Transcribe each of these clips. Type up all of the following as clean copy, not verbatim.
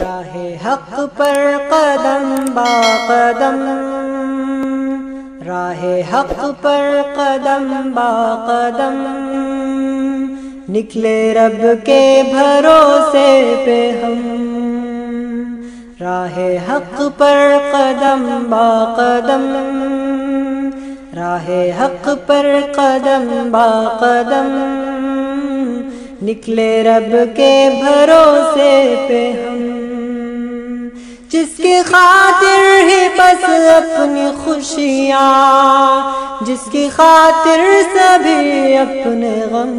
راہ حق پر قدم با قدم، راہ حق پر قدم با قدم، نکلے رب کے بھروسے پہ ہم۔ راہ حق پر قدم با قدم، راہ حق پر قدم با قدم، نکلے رب کے بھروسے پہ ہم۔ جس کی خاطر ہی بس اپنی خوشیاں، جس کی خاطر سبھی اپنے غم،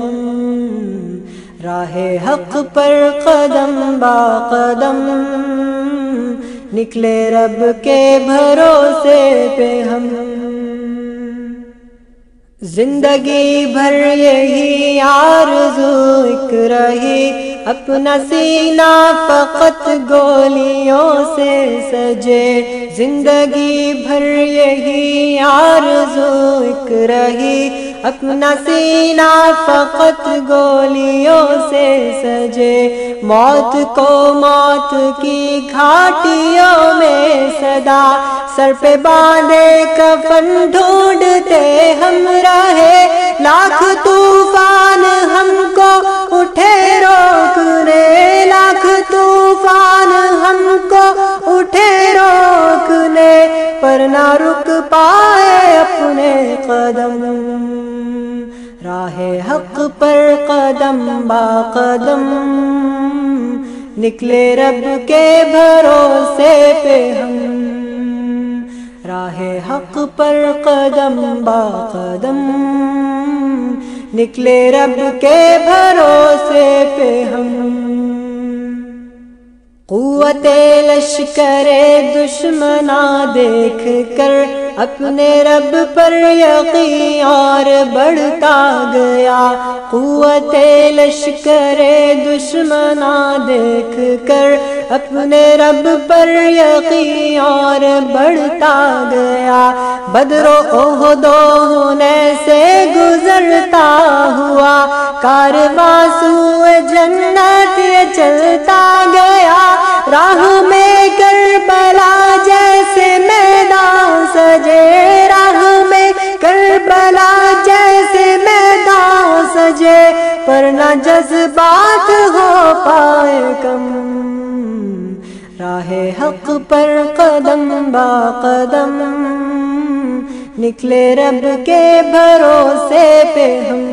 راہ حق پر قدم با قدم، نکلے رب کے بھروسے پہ ہم۔ زندگی بھر یہی آرزو ایک رہی، اپنا سینہ فقط گولیوں سے سجے۔ زندگی بھر یہی آرزو ایک رہی، اپنا سینہ فقط گولیوں سے سجے۔ موت کو موت کی گھاٹیوں میں صدا، سر پہ باندھے کفن ڈھونڈتے ہم رہے۔ لاکھ طوفان ہم کو اٹھے روکنے، لاکھ طوفان ہم کو اٹھے روکنے، پر نہ رک پائے اپنے قدم۔ راہ حق پر قدم با قدم، نکلے رب کے بھروسے پہ ہم۔ راہ حق پر قدم با قدم، نکلے رب کے بھروسے پہ ہم۔ قوت لشکر دشمناں دیکھ کر اپنے رب پر یقین اور بڑھتا گیا۔ قوت لشکر دشمناں دیکھ کر اپنے رب پر یقین اور بڑھتا گیا۔ بدر و احد و حنین سے گزرتا ہوا، کارواں سوئے جنت یہ چلتا گیا۔ راہ میں کربلا جیسے میدان سجے، راہ میں کربلا جیسے میدان سجے، پر نہ جذبات ہو پائے کم۔ راہ حق پر قدم با قدم، نکلے رب کے بھروسے پہ ہم۔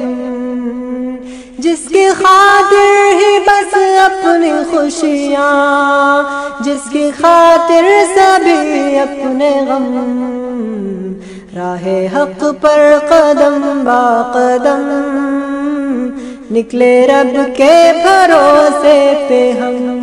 جس کی خاطر ہی بس اپنی خوشیاں، جس کی خاطر سبھی اپنے غم، راہ حق پر قدم با قدم، نکلے رب کے بھروسے پہ ہم۔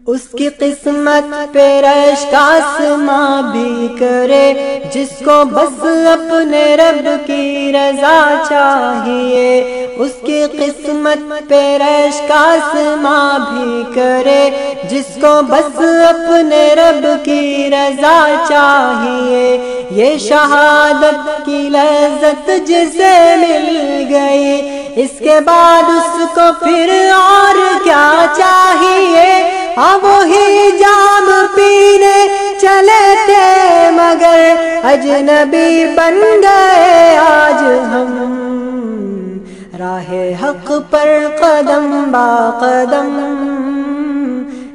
اس کی قسمت پہ رشک آسماں بھی کرے، جس کو بس اپنے رب کی رضا چاہیے۔ اس کی قسمت پہ رشک آسماں بھی کرے، جس کو بس اپنے رب کی رضا چاہیے۔ یہ شہادت کی لذت جسے مل گئی، اس کے بعد اس کو پھر اور کیا چاہیے۔ ہاں وہی جام پینے چلے تھے مگر اجنبی بن گئے آج ہم۔ راہ حق پر قدم با قدم،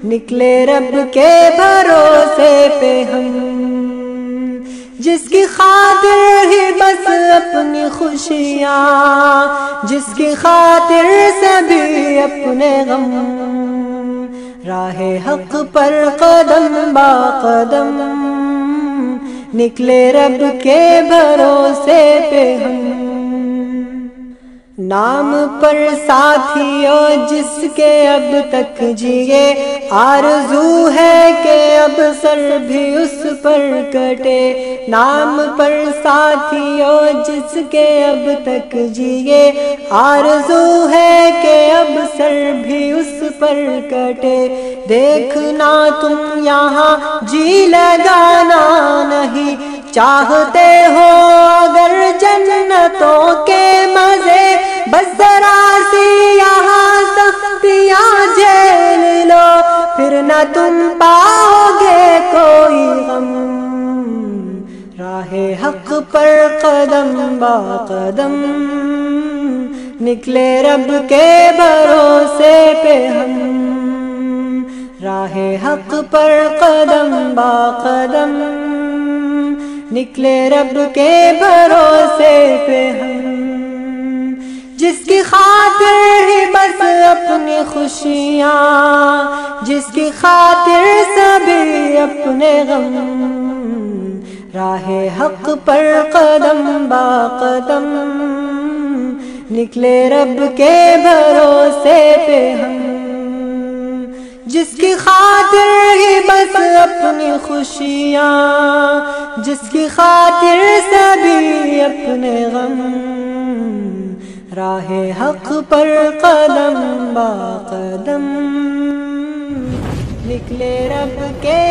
نکلے رب کے بھروسے پہ ہم۔ جس کی خاطر ہی بس اپنی خوشیاں، جس کی خاطر سبھی اپنے غم، راہ حق پر قدم با قدم، نکلے رب کے بھروسے پہ ہم۔ نام پر ساتھیوں جس کے اب تک جیے، آرزو ہے کہ اب سر بھی اس پر کٹے۔ نام پر ساتھیوں جس کے اب تک جیے، آرزو ہے کہ اب سر بھی اس پر کٹے۔ دیکھنا تم یہاں جی لگانا نہیں چاہتے ہو اگر جنتوں کے مزے، بس ذرا سی یہاں سختیاں جھیل لو۔ پر قدم با قدم، نکلے رب کے بھروسے پہ ہم، راہ حق پر قدم با قدم، نکلے رب کے بھروسے پہ ہم، جس کی خاطر ہی بس اپنی خوشیاں، جس کی خاطر سبھی اپنے غم، راہ حق پر قدم با قدم، نکلے رب کے بھروسے پہ ہم، جس کی خاطر ہی بس اپنی خوشیاں، جس کی خاطر سبھی اپنے غم، راہ حق پر قدم با قدم، نکلے رب کے